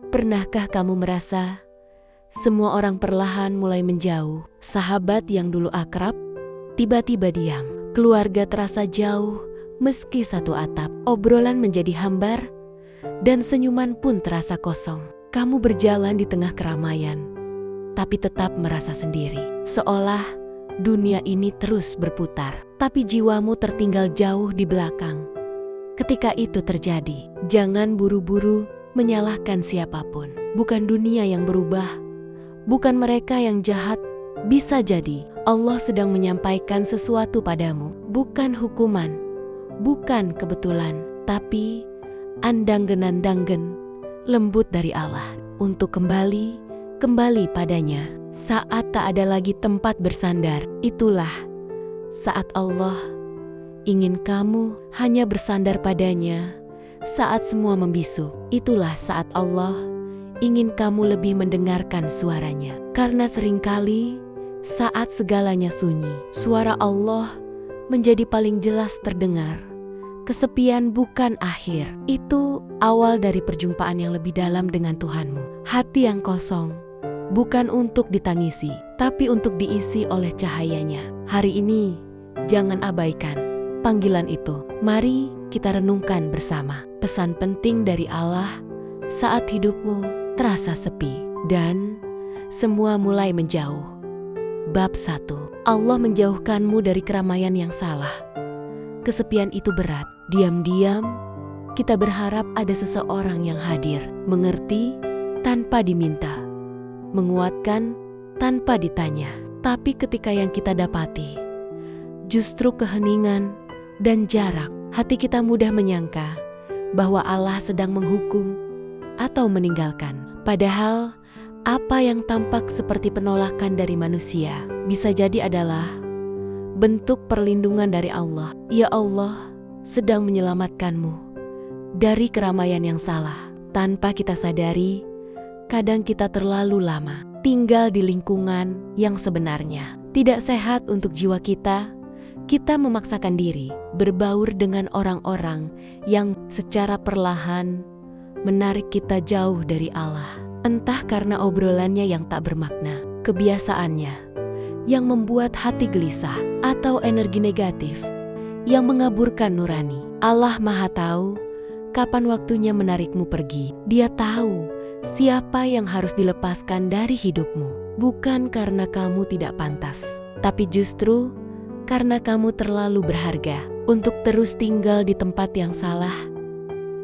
Pernahkah kamu merasa semua orang perlahan mulai menjauh? Sahabat yang dulu akrab, tiba-tiba diam. Keluarga terasa jauh, meski satu atap. Obrolan menjadi hambar, dan senyuman pun terasa kosong. Kamu berjalan di tengah keramaian, tapi tetap merasa sendiri. Seolah dunia ini terus berputar, tapi jiwamu tertinggal jauh di belakang. Ketika itu terjadi, jangan buru-buru menyalahkan siapapun. Bukan dunia yang berubah, bukan mereka yang jahat. Bisa jadi Allah sedang menyampaikan sesuatu padamu. Bukan hukuman, bukan kebetulan, tapi andanggen-andanggen lembut dari Allah untuk kembali padanya. Saat tak ada lagi tempat bersandar, itulah saat Allah ingin kamu hanya bersandar padanya. Saat semua membisu, itulah saat Allah ingin kamu lebih mendengarkan suaranya. Karena seringkali saat segalanya sunyi, suara Allah menjadi paling jelas terdengar. Kesepian bukan akhir, itu awal dari perjumpaan yang lebih dalam dengan Tuhanmu. Hati yang kosong bukan untuk ditangisi, tapi untuk diisi oleh cahayanya. Hari ini jangan abaikan panggilan itu. Mari kita renungkan bersama pesan penting dari Allah saat hidupmu terasa sepi dan semua mulai menjauh. Bab 1. Allah menjauhkanmu dari keramaian yang salah. Kesepian itu berat. Diam-diam kita berharap ada seseorang yang hadir, mengerti tanpa diminta, menguatkan tanpa ditanya. Tapi ketika yang kita dapati justru keheningan dan jarak, hati kita mudah menyangka bahwa Allah sedang menghukum atau meninggalkan. Padahal apa yang tampak seperti penolakan dari manusia bisa jadi adalah bentuk perlindungan dari Allah. Ya Allah sedang menyelamatkanmu dari keramaian yang salah. Tanpa kita sadari, kadang kita terlalu lama tinggal di lingkungan yang sebenarnya tidak sehat untuk jiwa kita. Kita memaksakan diri berbaur dengan orang-orang yang secara perlahan menarik kita jauh dari Allah. Entah karena obrolannya yang tak bermakna, kebiasaannya yang membuat hati gelisah, atau energi negatif yang mengaburkan nurani. Allah Maha Tahu kapan waktunya menarikmu pergi. Dia tahu siapa yang harus dilepaskan dari hidupmu. Bukan karena kamu tidak pantas, tapi justru karena kamu terlalu berharga untuk terus tinggal di tempat yang salah.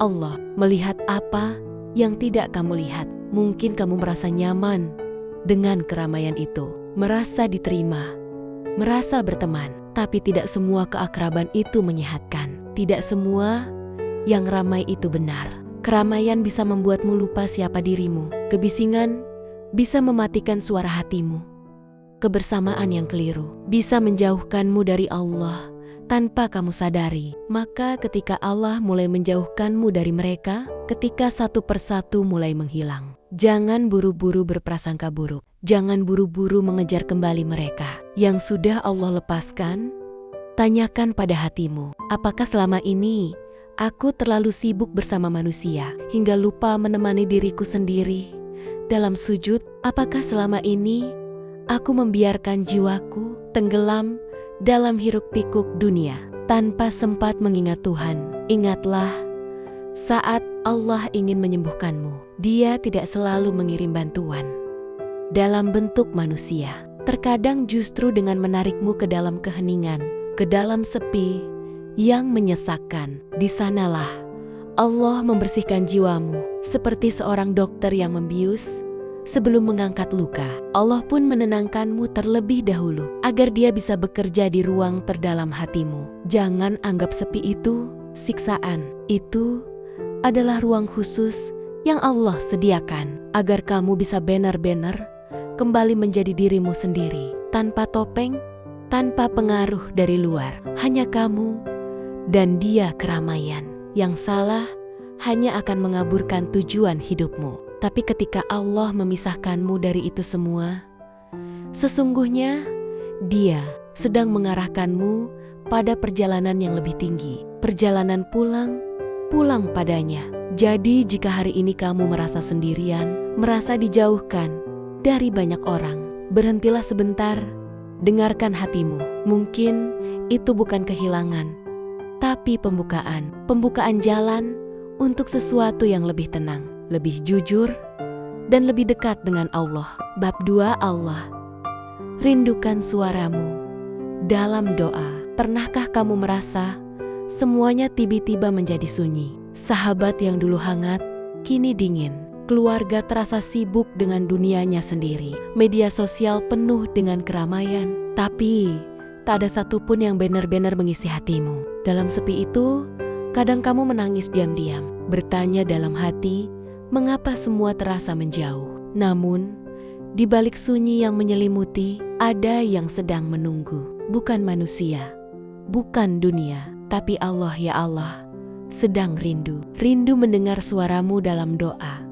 Allah melihat apa yang tidak kamu lihat. Mungkin kamu merasa nyaman dengan keramaian itu, merasa diterima, merasa berteman. Tapi tidak semua keakraban itu menyehatkan. Tidak semua yang ramai itu benar. Keramaian bisa membuatmu lupa siapa dirimu. Kebisingan bisa mematikan suara hatimu. Kebersamaan yang keliru bisa menjauhkanmu dari Allah tanpa kamu sadari. Maka ketika Allah mulai menjauhkanmu dari mereka, ketika satu persatu mulai menghilang, jangan buru-buru berprasangka buruk. Jangan buru-buru mengejar kembali mereka yang sudah Allah lepaskan. Tanyakan pada hatimu, apakah selama ini aku terlalu sibuk bersama manusia hingga lupa menemani diriku sendiri dalam sujud? Apakah selama ini aku membiarkan jiwaku tenggelam dalam hiruk-pikuk dunia tanpa sempat mengingat Tuhan? Ingatlah, saat Allah ingin menyembuhkanmu, Dia tidak selalu mengirim bantuan dalam bentuk manusia. Terkadang justru dengan menarikmu ke dalam keheningan, ke dalam sepi yang menyesakkan. Di sanalah Allah membersihkan jiwamu seperti seorang dokter yang membius sebelum mengangkat luka. Allah pun menenangkanmu terlebih dahulu agar Dia bisa bekerja di ruang terdalam hatimu. Jangan anggap sepi itu siksaan. Itu adalah ruang khusus yang Allah sediakan agar kamu bisa benar-benar kembali menjadi dirimu sendiri, tanpa topeng, tanpa pengaruh dari luar. Hanya kamu dan Dia keramaian. Yang salah hanya akan mengaburkan tujuan hidupmu. Tapi ketika Allah memisahkanmu dari itu semua, sesungguhnya Dia sedang mengarahkanmu pada perjalanan yang lebih tinggi. Perjalanan pulang padanya Jadi jika hari ini kamu merasa sendirian, merasa dijauhkan dari banyak orang, berhentilah sebentar, dengarkan hatimu. Mungkin itu bukan kehilangan, tapi pembukaan jalan untuk sesuatu yang lebih tenang, lebih jujur, dan lebih dekat dengan Allah. Bab 2. Allah rindukan suaramu dalam doa. Pernahkah kamu merasa semuanya tiba-tiba menjadi sunyi? Sahabat yang dulu hangat, kini dingin. Keluarga terasa sibuk dengan dunianya sendiri. Media sosial penuh dengan keramaian, tapi tak ada satupun yang benar-benar mengisi hatimu. Dalam sepi itu, kadang kamu menangis diam-diam, bertanya dalam hati, mengapa semua terasa menjauh? Namun, di balik sunyi yang menyelimuti, ada yang sedang menunggu. Bukan manusia, bukan dunia, tapi Allah, ya Allah, sedang rindu. Rindu mendengar suaramu dalam doa.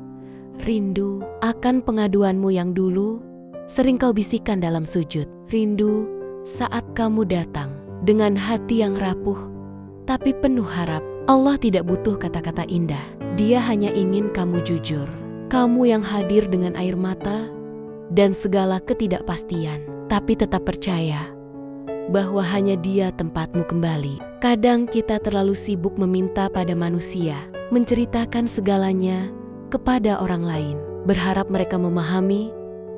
Rindu akan pengaduanmu yang dulu sering kau bisikan dalam sujud. Rindu saat kamu datang dengan hati yang rapuh, tapi penuh harap. Allah tidak butuh kata-kata indah. Dia hanya ingin kamu jujur. Kamu yang hadir dengan air mata dan segala ketidakpastian, tapi tetap percaya bahwa hanya Dia tempatmu kembali. Kadang kita terlalu sibuk meminta pada manusia, menceritakan segalanya kepada orang lain, berharap mereka memahami.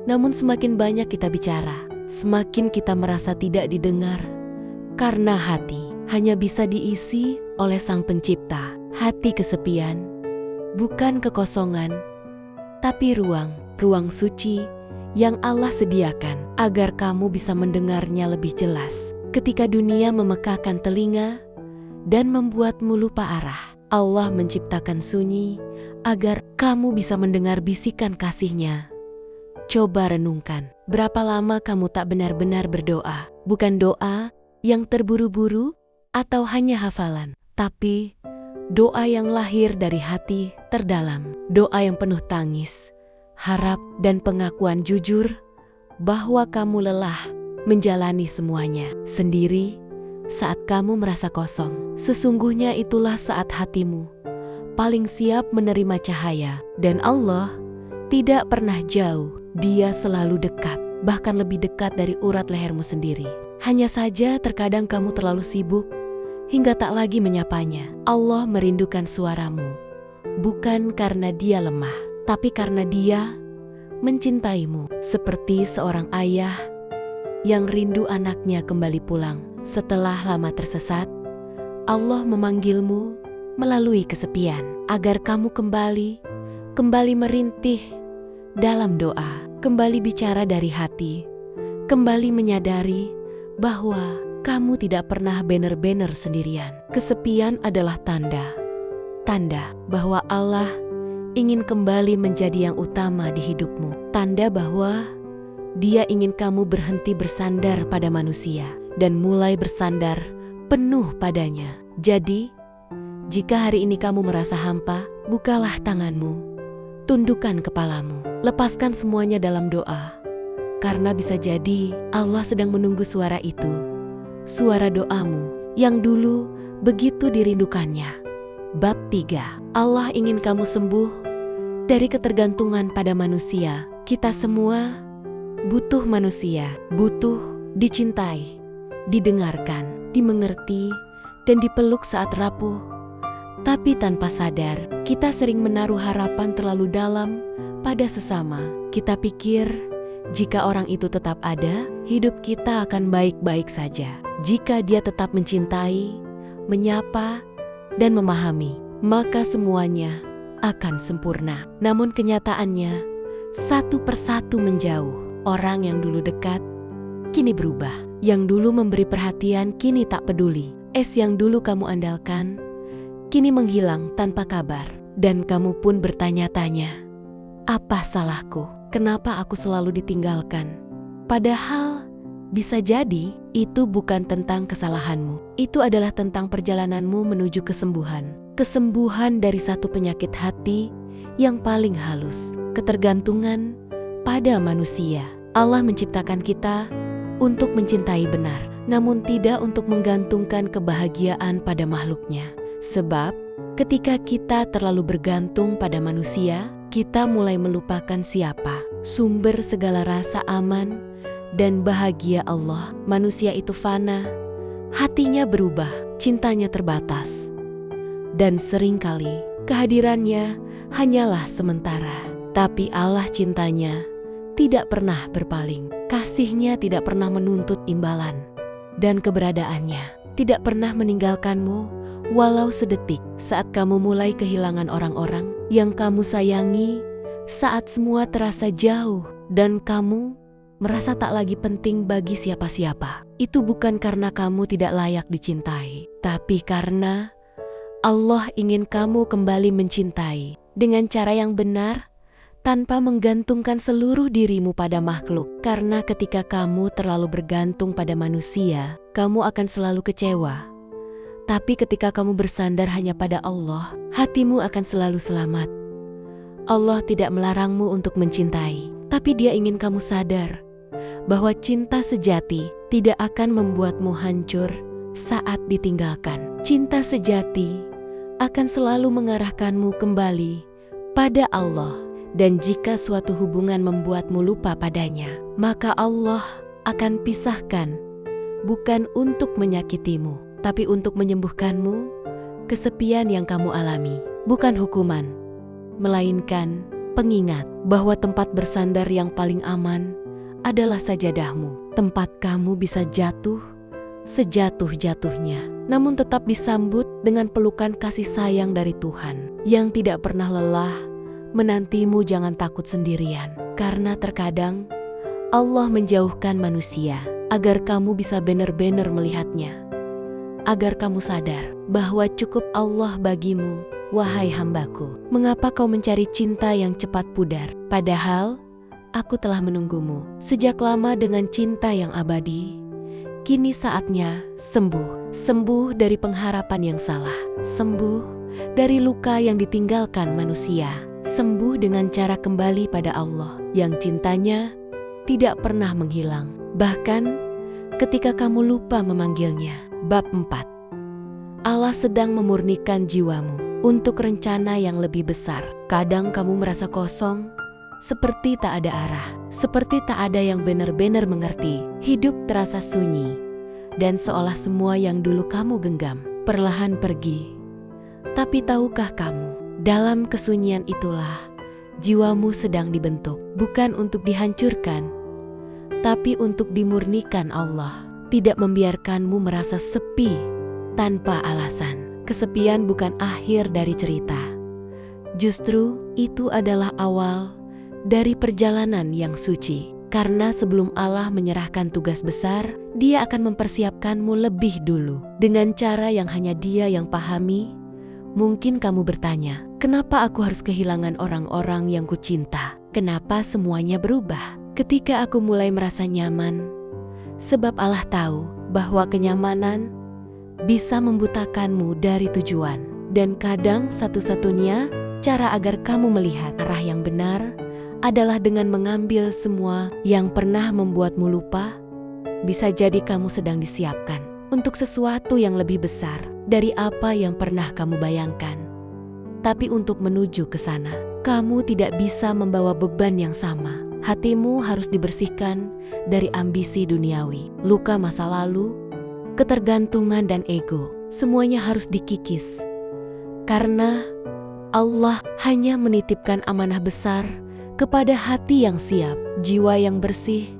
Namun semakin banyak kita bicara, semakin kita merasa tidak didengar, karena hati hanya bisa diisi oleh Sang Pencipta. Hati kesepian, bukan kekosongan, tapi ruang suci yang Allah sediakan agar kamu bisa mendengarnya lebih jelas. Ketika dunia memekakkan telinga dan membuatmu lupa arah, Allah menciptakan sunyi agar kamu bisa mendengar bisikan kasih-Nya. Coba renungkan, berapa lama kamu tak benar-benar berdoa? Bukan doa yang terburu-buru atau hanya hafalan, tapi doa yang lahir dari hati terdalam. Doa yang penuh tangis, harap, dan pengakuan jujur bahwa kamu lelah menjalani semuanya sendiri. Saat kamu merasa kosong, sesungguhnya itulah saat hatimu paling siap menerima cahaya. Dan Allah tidak pernah jauh, Dia selalu dekat, bahkan lebih dekat dari urat lehermu sendiri. Hanya saja terkadang kamu terlalu sibuk hingga tak lagi menyapanya. Allah merindukan suaramu, bukan karena Dia lemah, tapi karena Dia mencintaimu. Seperti seorang ayah yang rindu anaknya kembali pulang setelah lama tersesat, Allah memanggilmu melalui kesepian agar kamu kembali merintih dalam doa, kembali bicara dari hati, kembali menyadari bahwa kamu tidak pernah benar-benar sendirian. Kesepian adalah tanda bahwa Allah ingin kembali menjadi yang utama di hidupmu. Tanda bahwa Dia ingin kamu berhenti bersandar pada manusia dan mulai bersandar penuh padanya. Jadi, jika hari ini kamu merasa hampa, bukalah tanganmu, tundukkan kepalamu, lepaskan semuanya dalam doa. Karena bisa jadi Allah sedang menunggu suara itu, suara doamu yang dulu begitu dirindukannya. Bab 3. Allah ingin kamu sembuh dari ketergantungan pada manusia. Kita semua butuh manusia, butuh dicintai, didengarkan, dimengerti, dan dipeluk saat rapuh. Tapi tanpa sadar, kita sering menaruh harapan terlalu dalam pada sesama. Kita pikir jika orang itu tetap ada, hidup kita akan baik-baik saja. Jika dia tetap mencintai, menyapa, dan memahami, maka semuanya akan sempurna. Namun kenyataannya, satu persatu menjauh. Orang yang dulu dekat, kini berubah. Yang dulu memberi perhatian, kini tak peduli. Es yang dulu kamu andalkan, kini menghilang tanpa kabar. Dan kamu pun bertanya-tanya, apa salahku? Kenapa aku selalu ditinggalkan? Padahal bisa jadi itu bukan tentang kesalahanmu. Itu adalah tentang perjalananmu menuju kesembuhan. Kesembuhan dari satu penyakit hati yang paling halus, ketergantungan pada manusia. Allah menciptakan kita untuk mencintai benar, namun tidak untuk menggantungkan kebahagiaan pada makhluknya. Sebab Ketika kita terlalu bergantung pada manusia, kita mulai melupakan siapa sumber segala rasa aman dan bahagia Allah. Manusia itu fana, hatinya berubah, cintanya terbatas, dan seringkali kehadirannya hanyalah sementara. Tapi Allah cintanya tidak pernah berpaling, kasihnya tidak pernah menuntut imbalan, dan keberadaannya tidak pernah meninggalkanmu walau sedetik. Saat kamu mulai kehilangan orang-orang yang kamu sayangi, saat semua terasa jauh dan kamu merasa tak lagi penting bagi siapa-siapa, itu bukan karena kamu tidak layak dicintai, tapi karena Allah ingin kamu kembali mencintai dengan cara yang benar, tanpa menggantungkan seluruh dirimu pada makhluk. Karena ketika kamu terlalu bergantung pada manusia, kamu akan selalu kecewa. Tapi ketika kamu bersandar hanya pada Allah, hatimu akan selalu selamat. Allah tidak melarangmu untuk mencintai, tapi Dia ingin kamu sadar bahwa cinta sejati tidak akan membuatmu hancur saat ditinggalkan. Cinta sejati akan selalu mengarahkanmu kembali pada Allah. Dan jika suatu hubungan membuatmu lupa padanya, maka Allah akan pisahkan, bukan untuk menyakitimu, tapi untuk menyembuhkanmu kesepian yang kamu alami. Bukan hukuman, melainkan pengingat bahwa tempat bersandar yang paling aman adalah sajadahmu. Tempat kamu bisa jatuh sejatuh-jatuhnya, namun tetap disambut dengan pelukan kasih sayang dari Tuhan yang tidak pernah lelah menantimu. Jangan takut sendirian, karena terkadang Allah menjauhkan manusia agar kamu bisa benar-benar melihatnya, agar kamu sadar bahwa cukup Allah bagimu. Wahai hambaku, mengapa kau mencari cinta yang cepat pudar? Padahal aku telah menunggumu sejak lama dengan cinta yang abadi. Kini saatnya sembuh dari pengharapan yang salah, sembuh dari luka yang ditinggalkan manusia, sembuh dengan cara kembali pada Allah yang cintanya tidak pernah menghilang, bahkan ketika kamu lupa memanggilnya. Bab 4. Allah sedang memurnikan jiwamu untuk rencana yang lebih besar. Kadang kamu merasa kosong, seperti tak ada arah, seperti tak ada yang benar-benar mengerti. Hidup terasa sunyi, dan seolah semua yang dulu kamu genggam perlahan pergi. Tapi tahukah kamu, dalam kesunyian itulah jiwamu sedang dibentuk, bukan untuk dihancurkan, tapi untuk dimurnikan Allah. Tidak membiarkanmu merasa sepi tanpa alasan. Kesepian bukan akhir dari cerita. Justru itu adalah awal dari perjalanan yang suci. Karena sebelum Allah menyerahkan tugas besar, Dia akan mempersiapkanmu lebih dulu dengan cara yang hanya Dia yang pahami. Mungkin kamu bertanya, kenapa aku harus kehilangan orang-orang yang kucinta? Kenapa semuanya berubah ketika aku mulai merasa nyaman? Sebab Allah tahu bahwa kenyamanan bisa membutakanmu dari tujuan. Dan kadang satu-satunya cara agar kamu melihat arah yang benar adalah dengan mengambil semua yang pernah membuatmu lupa. Bisa jadi kamu sedang disiapkan untuk sesuatu yang lebih besar dari apa yang pernah kamu bayangkan. Tapi untuk menuju ke sana, kamu tidak bisa membawa beban yang sama. Hatimu harus dibersihkan dari ambisi duniawi, luka masa lalu, ketergantungan dan ego. Semuanya harus dikikis. Karena Allah hanya menitipkan amanah besar kepada hati yang siap, jiwa yang bersih,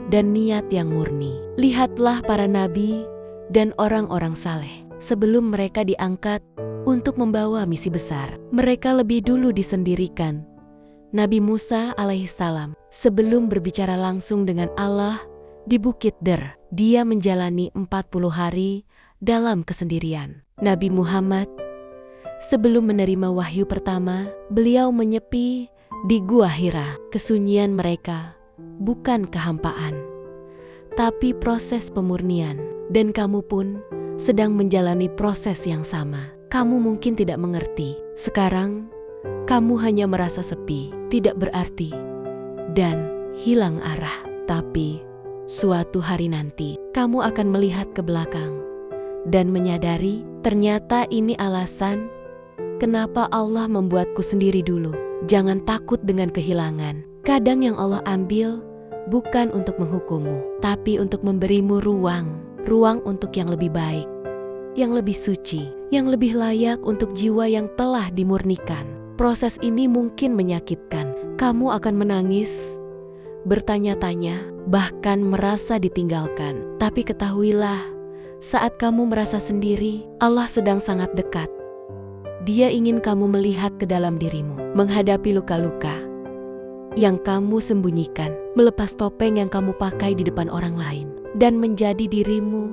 dan niat yang murni. Lihatlah para nabi dan orang-orang saleh. Sebelum mereka diangkat untuk membawa misi besar, mereka lebih dulu disendirikan. Nabi Musa alaihissalam sebelum berbicara langsung dengan Allah di Bukit Der, dia menjalani 40 hari dalam kesendirian. Nabi Muhammad sebelum menerima wahyu pertama, beliau menyepi di Gua Hira. Kesunyian mereka bukan kehampaan, tapi proses pemurnian. Dan kamu pun sedang menjalani proses yang sama. Kamu mungkin tidak mengerti. Sekarang, kamu hanya merasa sepi, tidak berarti, dan hilang arah. Tapi, suatu hari nanti, kamu akan melihat ke belakang dan menyadari ternyata ini alasan Kenapa Allah membuatku sendiri dulu? Jangan takut dengan kehilangan. Kadang yang Allah ambil bukan untuk menghukummu, tapi untuk memberimu ruang untuk yang lebih baik, yang lebih suci, yang lebih layak untuk jiwa yang telah dimurnikan. Proses ini mungkin menyakitkan. Kamu akan menangis, bertanya-tanya, bahkan merasa ditinggalkan. Tapi ketahuilah, saat kamu merasa sendiri, Allah sedang sangat dekat. Dia ingin kamu melihat ke dalam dirimu, menghadapi luka-luka yang kamu sembunyikan, melepas topeng yang kamu pakai di depan orang lain, dan menjadi dirimu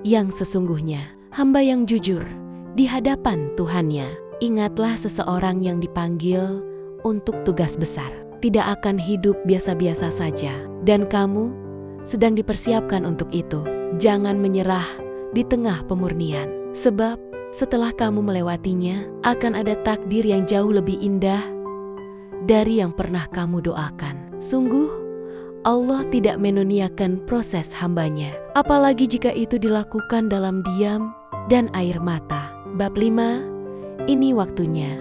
yang sesungguhnya, hamba yang jujur di hadapan Tuhannya. Ingatlah, seseorang yang dipanggil untuk tugas besar tidak akan hidup biasa-biasa saja, dan kamu sedang dipersiapkan untuk itu. Jangan menyerah di tengah pemurnian, sebab setelah kamu melewatinya, akan ada takdir yang jauh lebih indah dari yang pernah kamu doakan. Sungguh, Allah tidak menoniakan proses hambanya, apalagi jika itu dilakukan dalam diam dan air mata. Bab 5, ini waktunya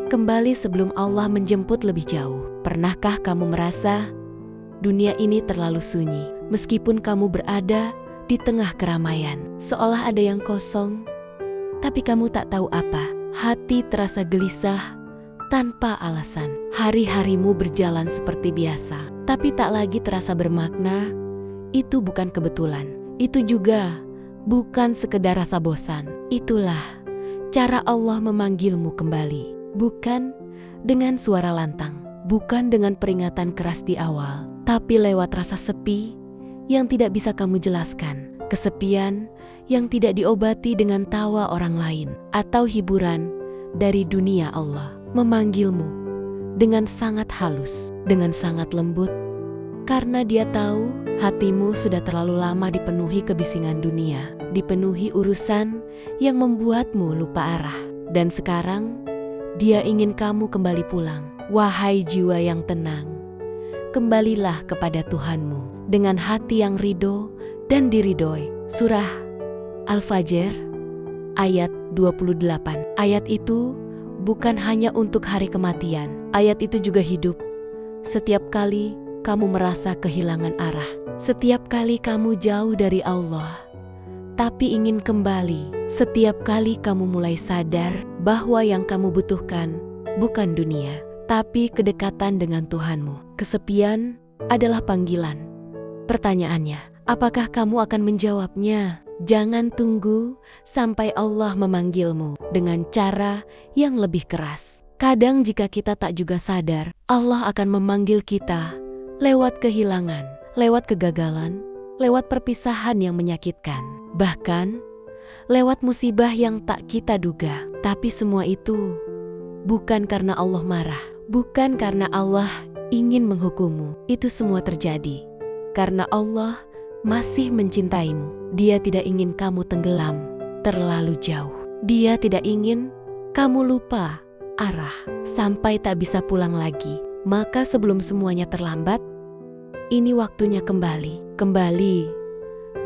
kembali sebelum Allah menjemput lebih jauh. Pernahkah kamu merasa dunia ini terlalu sunyi, meskipun kamu berada di tengah keramaian, seolah ada yang kosong, tapi kamu tak tahu apa. Hati terasa gelisah tanpa alasan. Hari-harimu berjalan seperti biasa, tapi tak lagi terasa bermakna. Itu bukan kebetulan. Itu juga bukan sekedar rasa bosan. Itulah cara Allah memanggilmu kembali. Bukan dengan suara lantang, bukan dengan peringatan keras di awal, tapi lewat rasa sepi yang tidak bisa kamu jelaskan. Kesepian yang tidak diobati dengan tawa orang lain atau hiburan dari dunia. Allah memanggilmu dengan sangat halus, dengan sangat lembut, karena Dia tahu hatimu sudah terlalu lama dipenuhi kebisingan dunia, dipenuhi urusan yang membuatmu lupa arah. Dan sekarang Dia ingin kamu kembali pulang. Wahai jiwa yang tenang, kembalilah kepada Tuhanmu dengan hati yang ridho dan diridhoi. Surah Al-Fajr ayat 28. Ayat itu bukan hanya untuk hari kematian. Ayat itu juga hidup. Setiap kali kamu merasa kehilangan arah, setiap kali kamu jauh dari Allah tapi ingin kembali, setiap kali kamu mulai sadar bahwa yang kamu butuhkan bukan dunia, tapi kedekatan dengan Tuhanmu. Kesepian adalah panggilan. Pertanyaannya, apakah kamu akan menjawabnya? Jangan tunggu sampai Allah memanggilmu dengan cara yang lebih keras. Kadang jika kita tak juga sadar, Allah akan memanggil kita lewat kehilangan, lewat kegagalan, lewat perpisahan yang menyakitkan, bahkan lewat musibah yang tak kita duga. Tapi semua itu bukan karena Allah marah, bukan karena Allah ingin menghukummu. Itu semua terjadi karena Allah masih mencintaimu. Dia tidak ingin kamu tenggelam terlalu jauh. Dia tidak ingin kamu lupa arah sampai tak bisa pulang lagi. Maka sebelum semuanya terlambat, ini waktunya kembali. Kembali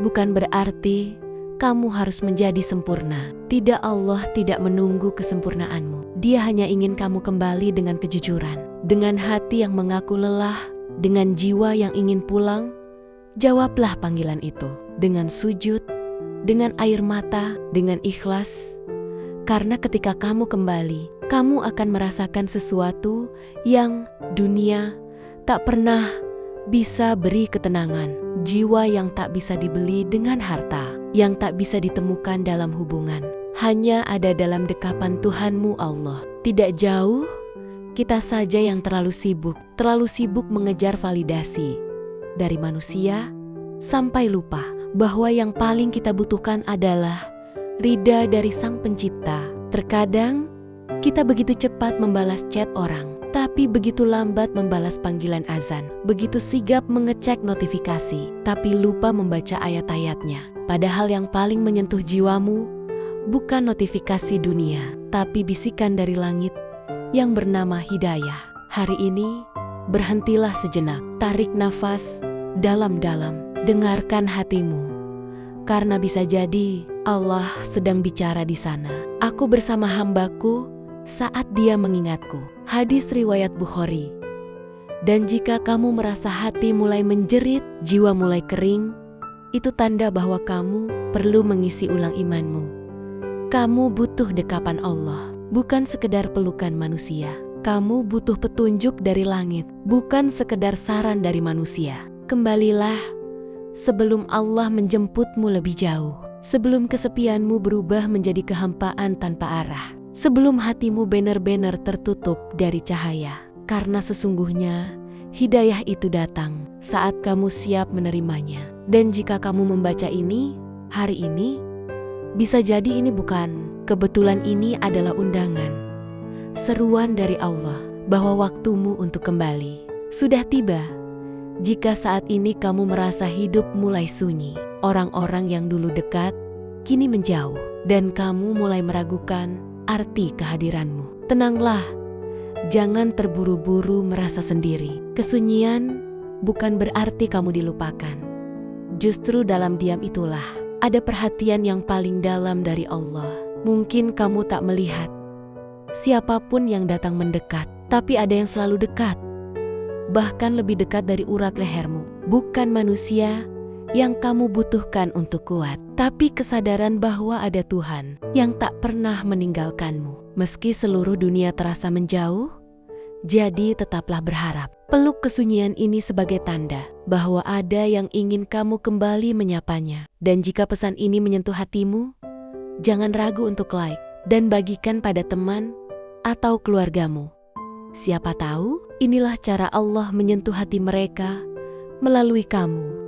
bukan berarti kamu harus menjadi sempurna. Tidak, Allah tidak menunggu kesempurnaanmu. Dia hanya ingin kamu kembali dengan kejujuran, dengan hati yang mengaku lelah, dengan jiwa yang ingin pulang. Jawablah panggilan itu dengan sujud, dengan air mata, dengan ikhlas. Karena ketika kamu kembali, kamu akan merasakan sesuatu yang dunia tak pernah bisa beri ketenangan. Jiwa yang tak bisa dibeli dengan harta, yang tak bisa ditemukan dalam hubungan, hanya ada dalam dekapan Tuhanmu Allah. Tidak jauh, kita saja yang terlalu sibuk mengejar validasi dari manusia, sampai lupa bahwa yang paling kita butuhkan adalah ridha dari Sang Pencipta. Terkadang kita begitu cepat membalas chat orang, tapi begitu lambat membalas panggilan azan. Begitu sigap mengecek notifikasi, tapi lupa membaca ayat-ayatnya. Padahal yang paling menyentuh jiwamu bukan notifikasi dunia, tapi bisikan dari langit yang bernama hidayah. Hari ini, berhentilah sejenak, tarik nafas dalam-dalam, dengarkan hatimu. Karena bisa jadi Allah sedang bicara di sana. Aku bersama hambaku saat Dia mengingatku. Hadis riwayat Bukhari. Dan jika kamu merasa hati mulai menjerit, jiwa mulai kering, itu tanda bahwa kamu perlu mengisi ulang imanmu. Kamu butuh dekapan Allah, bukan sekedar pelukan manusia. Kamu butuh petunjuk dari langit, bukan sekedar saran dari manusia. Kembalilah sebelum Allah menjemputmu lebih jauh. Sebelum kesepianmu berubah menjadi kehampaan tanpa arah. Sebelum hatimu benar-benar tertutup dari cahaya. Karena sesungguhnya hidayah itu datang saat kamu siap menerimanya. Dan jika kamu membaca ini, hari ini, bisa jadi ini bukan kebetulan, ini adalah undangan. Seruan dari Allah bahwa waktumu untuk kembali sudah tiba. Jika saat ini kamu merasa hidup mulai sunyi, orang-orang yang dulu dekat kini menjauh, dan kamu mulai meragukan arti kehadiranmu, tenanglah. Jangan terburu-buru merasa sendiri. Kesunyian bukan berarti kamu dilupakan. Justru dalam diam itulah ada perhatian yang paling dalam dari Allah. Mungkin kamu tak melihat siapapun yang datang mendekat, tapi ada yang selalu dekat. Bahkan lebih dekat dari urat lehermu. Bukan manusia yang kamu butuhkan untuk kuat, tapi kesadaran bahwa ada Tuhan yang tak pernah meninggalkanmu. Meski seluruh dunia terasa menjauh, jadi tetaplah berharap. Peluk kesunyian ini sebagai tanda bahwa ada yang ingin kamu kembali menyapanya. Dan jika pesan ini menyentuh hatimu, jangan ragu untuk like dan bagikan pada teman atau keluargamu. Siapa tahu inilah cara Allah menyentuh hati mereka melalui kamu.